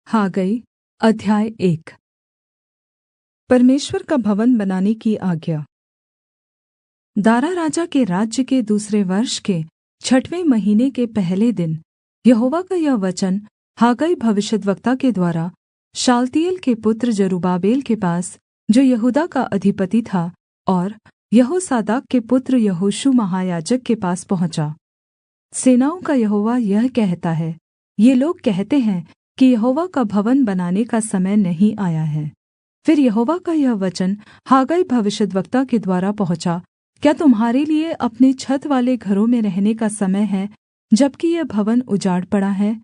हागै अध्याय 1। परमेश्वर का भवन बनाने की आज्ञा। दारा राजा के राज्य के दूसरे वर्ष के 6वें महीने के पहले दिन यहोवा का यह वचन हागै भविष्यद्वक्ता के द्वारा शालतीएल के पुत्र जरुब्बाबेल के पास, जो यहूदा का अधिपति था, और यहोसादाक के पुत्र यहोशू महायाजक के पास पहुँचा। सेनाओं का यहोवा यह कहता है, ये लोग कहते हैं कि यहोवा का भवन बनाने का समय नहीं आया है। फिर यहोवा का यह वचन हागै भविष्यद्वक्ता के द्वारा पहुँचा, क्या तुम्हारे लिए अपने छत वाले घरों में रहने का समय है, जबकि यह भवन उजाड़ पड़ा है?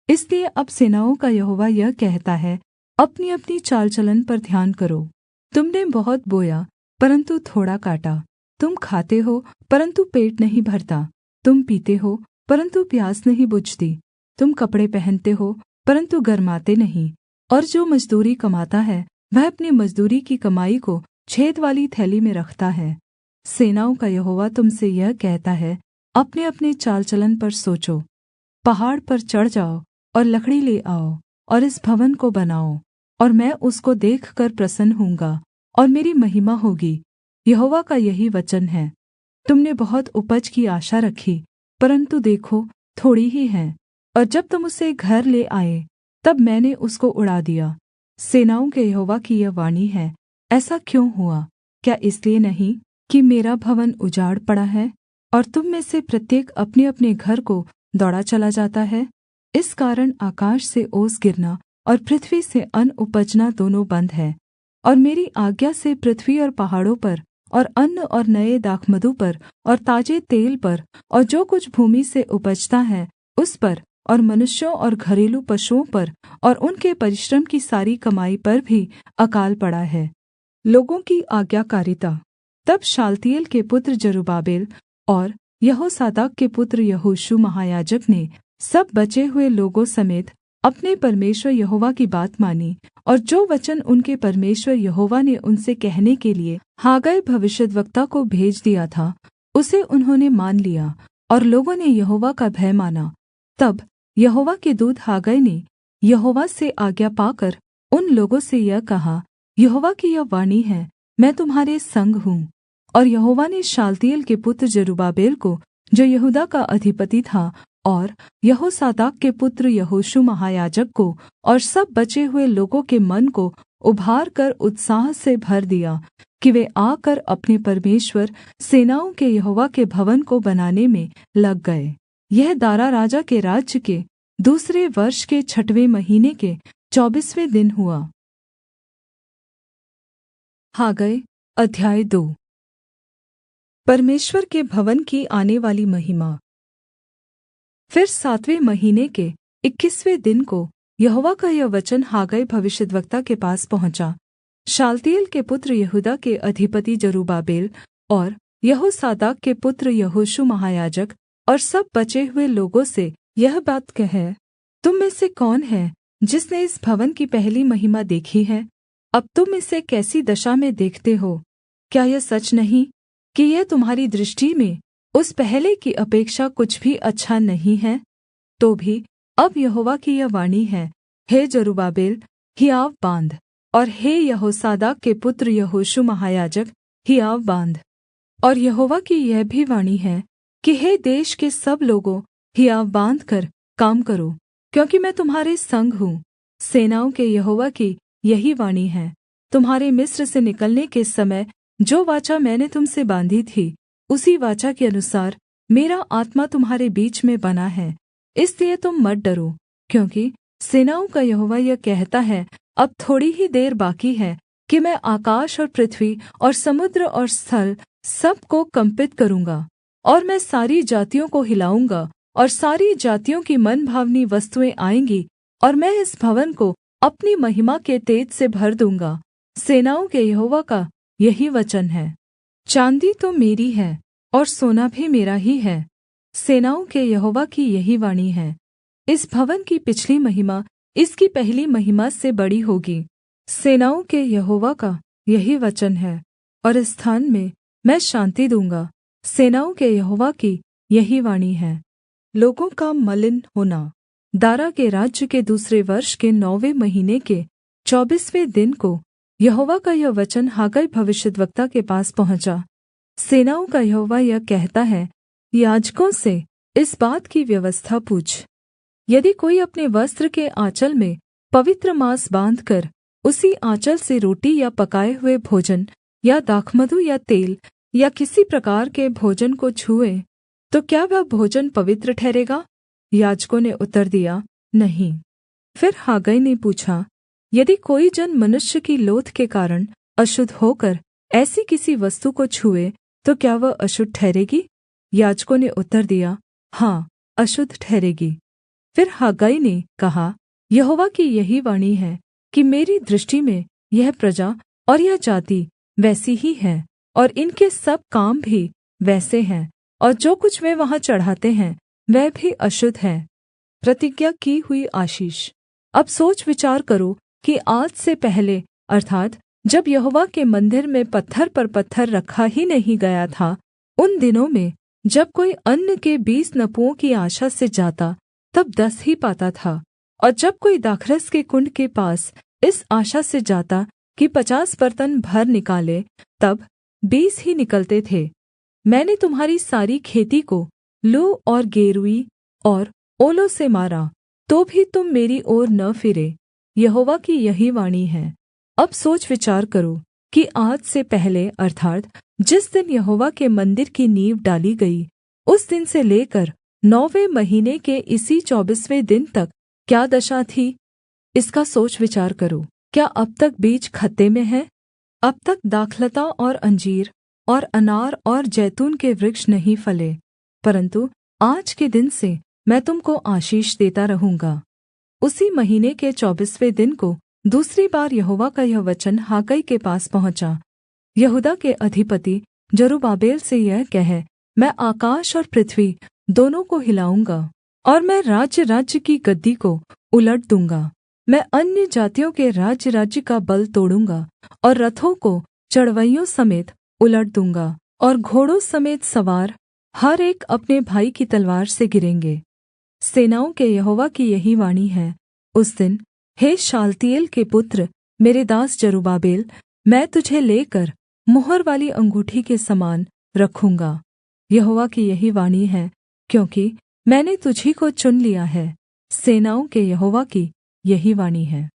इसलिए अब सेनाओं का यहोवा यह कहता है, अपनी अपनी चाल चलन पर ध्यान करो। तुमने बहुत बोया परन्तु थोड़ा काटा, तुम खाते हो परन्तु पेट नहीं भरता, तुम पीते हो परन्तु प्यास नहीं बुझती, तुम कपड़े पहनते हो परन्तु गरमाते नहीं, और जो मजदूरी कमाता है वह अपनी मजदूरी की कमाई को छेद वाली थैली में रखता है। सेनाओं का यहोवा तुमसे यह कहता है, अपने अपने चाल चलन पर सोचो। पहाड़ पर चढ़ जाओ और लकड़ी ले आओ और इस भवन को बनाओ, और मैं उसको देखकर प्रसन्न होऊँगा और मेरी महिमा होगी। यहोवा का यही वचन है। तुमने बहुत उपज की आशा रखी, परन्तु देखो थोड़ी ही है, और जब तुम उसे घर ले आए तब मैंने उसको उड़ा दिया। सेनाओं के यहोवा की यह वाणी है, ऐसा क्यों हुआ? क्या इसलिए नहीं कि मेरा भवन उजाड़ पड़ा है और तुम में से प्रत्येक अपने-अपने घर को दौड़ा चला जाता है? इस कारण आकाश से ओस गिरना और पृथ्वी से अन्न उपजना दोनों बंद है, और मेरी आज्ञा से पृथ्वी और पहाड़ों पर और अन्न और नए दाखमधु पर और ताजे तेल पर और जो कुछ भूमि से उपजता है उस पर और मनुष्यों और घरेलू पशुओं पर और उनके परिश्रम की सारी कमाई पर भी अकाल पड़ा है। लोगों की आज्ञाकारिता। तब शालतीएल के पुत्र जरुब्बाबेल और यहोसादाक के पुत्र यहोशू महायाजक ने सब बचे हुए लोगों समेत अपने परमेश्वर यहोवा की बात मानी, और जो वचन उनके परमेश्वर यहोवा ने उनसे कहने के लिए हागै भविष्यद्वक्ता को भेज दिया था, उसे उन्होंने मान लिया, और लोगों ने यहोवा का भय माना। तब यहोवा के दूत हागै ने यहोवा से आज्ञा पाकर उन लोगों से यह कहा, यहोवा की यह वाणी है, मैं तुम्हारे संग हूँ। और यहोवा ने शालतीएल के पुत्र जरुब्बाबेल को, जो यहूदा का अधिपति था, और यहोसादाक के पुत्र यहोशू महायाजक को और सब बचे हुए लोगों के मन को उभार कर उत्साह से भर दिया कि वे आकर अपने परमेश्वर सेनाओं के यहोवा के भवन को बनाने में लग गए। यह दारा राजा के राज्य के दूसरे वर्ष के 6वें महीने के 24वें दिन हुआ। हागै अध्याय 2। परमेश्वर के भवन की आने वाली महिमा। फिर 7वें महीने के 21वें दिन को यहोवा का यह वचन हागै भविष्यद्वक्ता के पास पहुँचा। शालतीएल के पुत्र यहूदा के अधिपति जरुब्बाबेल और यहोसादाक के पुत्र यहोशू महायाजक और सब बचे हुए लोगों से यह बात कह, तुम में से कौन है जिसने इस भवन की पहली महिमा देखी है? अब तुम इसे कैसी दशा में देखते हो? क्या यह सच नहीं कि यह तुम्हारी दृष्टि में उस पहले की अपेक्षा कुछ भी अच्छा नहीं है? तो भी अब यहोवा की यह वाणी है, हे जरुब्बाबेल, हियाव बाँध, और हे यहोसादाक के पुत्र यहोशू महायाजक, हियाव बाँध। और यहोवा की यह भी वाणी है कि हे देश के सब लोगों, हियाव बाँधकर काम करो, क्योंकि मैं तुम्हारे संग हूँ। सेनाओं के यहोवा की यही वाणी है, तुम्हारे मिस्र से निकलने के समय जो वाचा मैंने तुमसे बाँधी थी, उसी वाचा के अनुसार मेरा आत्मा तुम्हारे बीच में बना है। इसलिए तुम मत डरो, क्योंकि सेनाओं का यहोवा यह कहता है, अब थोड़ी ही देर बाकी है कि मैं आकाश और पृथ्वी और समुद्र और स्थल सब को कंपित करूँगा, और मैं सारी जातियों को हिलाऊँगा, और सारी जातियों की मनभावनी वस्तुएँ आएँगी, और मैं इस भवन को अपनी महिमा के तेज से भर दूँगा। सेनाओं के यहोवा का यही वचन है। चाँदी तो मेरी है और सोना भी मेरा ही है। सेनाओं के यहोवा की यही वाणी है, इस भवन की पिछली महिमा इसकी पहली महिमा से बड़ी होगी। सेनाओं के यहोवा का यही वचन है, और इस स्थान में मैं शान्ति दूँगा। सेनाओं के यहोवा की यही वाणी है। लोगों का मलिन होना। दारा के राज्य के दूसरे वर्ष के 9वें महीने के 24वें दिन को यहोवा का यह वचन हागै भविष्यद्वक्ता के पास पहुँचा। सेनाओं का यहोवा यह कहता है, याजकों से इस बात की व्यवस्था पूछ। यदि कोई अपने वस्त्र के आँचल में पवित्र माँस बाँधकर उसी आँचल से रोटी या पकाए हुए भोजन या दाखमधु या तेल या किसी प्रकार के भोजन को छूए, तो क्या वह भोजन पवित्र ठहरेगा? याजकों ने उत्तर दिया, नहीं। फिर हागै ने पूछा, यदि कोई जन मनुष्य की लोथ के कारण अशुद्ध होकर ऐसी किसी वस्तु को छूए, तो क्या वह अशुद्ध ठहरेगी? याजकों ने उत्तर दिया, हाँ, अशुद्ध ठहरेगी। फिर हागै ने कहा, यहोवा की यही वाणी है कि मेरी दृष्टि में यह प्रजा और यह जाति वैसी ही है, और इनके सब काम भी वैसे हैं, और जो कुछ वे वहाँ चढ़ाते हैं वह भी अशुद्ध है। प्रतिज्ञा की हुई आशीष। अब सोच विचार करो कि आज से पहले, अर्थात् जब यहोवा के मंदिर में पत्थर पर पत्थर रखा ही नहीं गया था, उन दिनों में जब कोई अन्न के 20 नपुओं की आशा से जाता तब 10 ही पाता था, और जब कोई दाखरस के कुंड के पास इस आशा से जाता कि 50 बर्तन भर निकाले, तब 20 ही निकलते थे। मैंने तुम्हारी सारी खेती को लू और गेरुई और ओलों से मारा, तो भी तुम मेरी ओर न फिरे। यहोवा की यही वाणी है। अब सोच विचार करो कि आज से पहले, अर्थात् जिस दिन यहोवा के मंदिर की नींव डाली गई, उस दिन से लेकर 9वें महीने के इसी 24वें दिन तक क्या दशा थी? इसका सोच विचार करो। क्या अब तक बीज खत्ते में है? अब तक दाखलता और अंजीर और अनार और जैतून के वृक्ष नहीं फले, परन्तु आज के दिन से मैं तुम को आशीष देता रहूँगा। उसी महीने के 24वें दिन को दूसरी बार यहोवा का यह वचन हागै के पास पहुँचा। यहूदा के अधिपति जरुब्बाबेल से यह कह, मैं आकाश और पृथ्वी दोनों को हिलाऊँगा, और मैं राज्य-राज्य की गद्दी को उलट दूँगा। मैं अन्य जातियों के राज्य-राज्य का बल तोड़ूँगा, और रथों को चढ़वैयों समेत उलट दूँगा, और घोड़ों समेत सवार हर एक अपने भाई की तलवार से गिरेंगे। सेनाओं के यहोवा की यही वाणी है। उस दिन, हे शालतिएल के पुत्र, मेरे दास जरुब्बाबेल, मैं तुझे लेकर मुहर वाली अंगूठी के समान रखूँगा। यहोवा की यही वाणी है, क्योंकि मैंने तुझी को चुन लिया है। सेनाओं के यहोवा की यही वाणी है।